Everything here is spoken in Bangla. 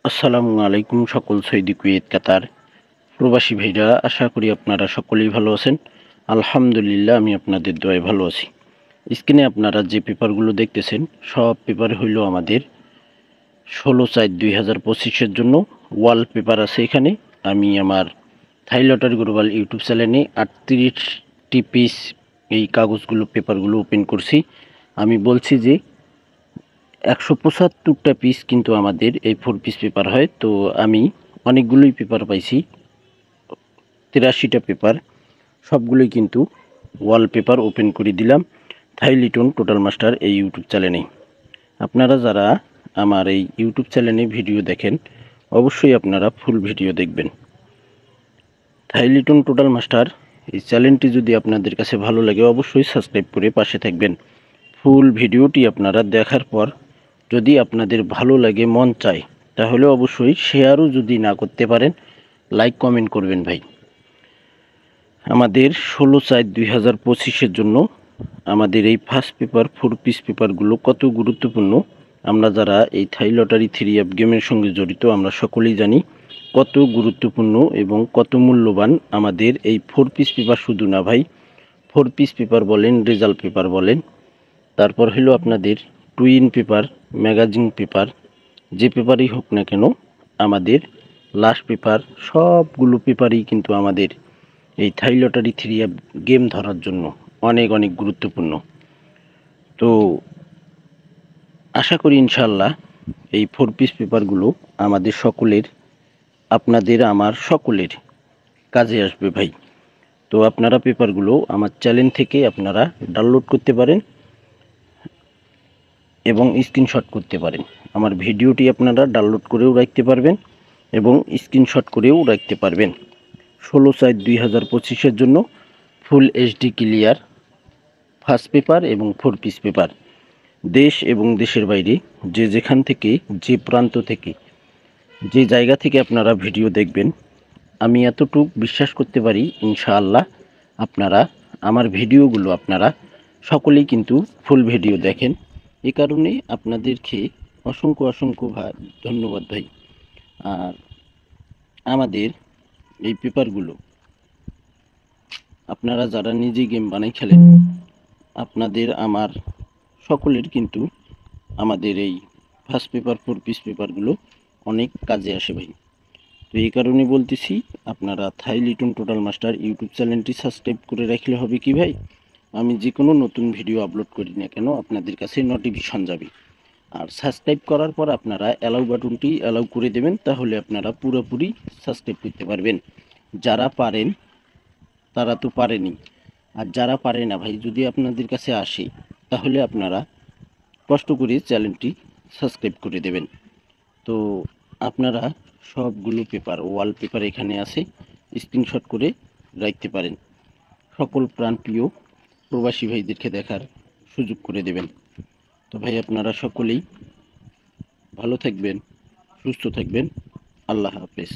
আসসালামু আলাইকুম সকল সৌদি কুয়েত কাতার প্রবাসী ভাইরা, আশা করি আপনারা সকলেই ভালো আছেন। আলহামদুলিল্লাহ, আমি আপনাদের দোয়ায় ভালো আছি। স্ক্রিনে আপনারা যে পেপারগুলো দেখতেছেন সব পেপার হইল আমাদের 16/4/2025 জন্য ওয়াল পেপার আছে। এখানে আমি আমার থাই লটারি গ্লোবাল ইউটিউব চ্যানেলে 38টি পিস এই কাগজগুলো পেপারগুলো ওপেন করছি। আমি বলছি যে 175টা পিস কিন্তু আমাদের এই 4 পিস পেপার হয়। তো আমি অনেকগুলোই পেপার পাইছি, 83টা পেপার, সবগুলোই কিন্তু ওয়াল পেপার ওপেন করে দিলাম থাই লিটন টোটাল মাস্টার এই ইউটিউব চ্যানেলে। আপনারা যারা আমার এই ইউটিউব চ্যানেলে ভিডিও দেখেন অবশ্যই আপনারা ফুল ভিডিও দেখবেন। থাই লিটন টোটাল মাস্টার এই চ্যানেলটি যদি আপনাদের কাছে ভালো লাগে অবশ্যই সাবস্ক্রাইব করে পাশে থাকবেন। ফুল ভিডিওটি আপনারা দেখার পর যদি আপনাদের ভালো লাগে, মন চায়, তাহলে অবশ্যই শেয়ারও যদি না করতে পারেন লাইক কমেন্ট করবেন ভাই। আমাদের 16/4/2025 জন্য আমাদের এই ফার্স্ট পেপার 4 পিস পেপারগুলো কত গুরুত্বপূর্ণ, আমরা যারা এই থাই লটারি 3 অ্যাপ গেমের সঙ্গে জড়িত আমরা সকলেই জানি কত গুরুত্বপূর্ণ এবং কত মূল্যবান আমাদের এই 4 পিস পেপার। শুধু না ভাই, 4 পিস পেপার বলেন, রেজাল্ট পেপার বলেন, তারপর হলো আপনাদের টুইন পেপার, ম্যাগাজিন পেপার, যে পেপারই হোক না কেন আমাদের লাস্ট পেপার, সবগুলো পেপারই কিন্তু আমাদের এই থাই লটারি 3 অ্যাপ গেম ধরার জন্য অনেক অনেক গুরুত্বপূর্ণ। তো আশা করি ইনশাল্লাহ এই 4 পিস পেপারগুলো আমাদের সকলের, আপনাদের আমার সকলের কাজে আসবে ভাই। তো আপনারা পেপারগুলো আমার চ্যানেল থেকে আপনারা ডাউনলোড করতে পারেন এবং স্ক্রিনশট করতে পারেন। আমার ভিডিওটি আপনারা ডাউনলোড করেও রাখতে পারবেন এবং স্ক্রিনশট করেও রাখতে পারবেন। 16/4/2025 জন্য full HD clear first paper এবং 4 পিস পেপার। দেশ এবং দেশের বাইরে যে যেখান থেকে, যে প্রান্ত থেকে, যে জায়গা থেকে আপনারা ভিডিও দেখবেন, আমি এতটুকু বিশ্বাস করতে পারি ইনশাআল্লাহ আপনারা আমার ভিডিওগুলো আপনারা সকলেই কিন্তু ফুল ভিডিও দেখেন। এ কারণে আপনাদেরকে অসংখ্য অসংখ্য ধন্যবাদ ভাই। আর আমাদের এই পেপারগুলো আপনারা যারা নিজে গেম বানাই খেলেন, আপনাদের আমার সকলের কিন্তু আমাদের এই ফার্স্ট পেপার 4 পিস পেপারগুলো অনেক কাজে আসে ভাই। তো এই কারণে বলতেছি, আপনারা থাই লিটন টোটাল মাস্টার ইউটিউব চ্যানেলটি সাবস্ক্রাইব করে রাখলে হবে কি ভাই, আমি যে কোনো নতুন ভিডিও আপলোড করি না কেন আপনাদের কাছে নোটিফিকেশন যাবে। আর সাবস্ক্রাইব করার পর আপনারা অ্যালাউ বাটনটি অ্যালাউ করে দেবেন, তাহলে আপনারা পুরোপুরি সাবস্ক্রাইব করতে পারবেন। যারা পারেন তারা তো পারেনি, আর যারা পারে না ভাই, যদি আপনাদের কাছে আসে তাহলে আপনারা কষ্ট করে চ্যানেলটি সাবস্ক্রাইব করে দেবেন। তো আপনারা সবগুলো পেপার, ওয়াল পেপার এখানে আছে, স্ক্রিনশট করে রাখতে পারেন। সকল প্রাণপ্রিয় প্রবাসী ভাইদেরকে দেখার সুযোগ করে দেবেন। তো ভাই আপনারা সকলেই ভালো থাকবেন, সুস্থ থাকবেন। আল্লাহ হাফেজ।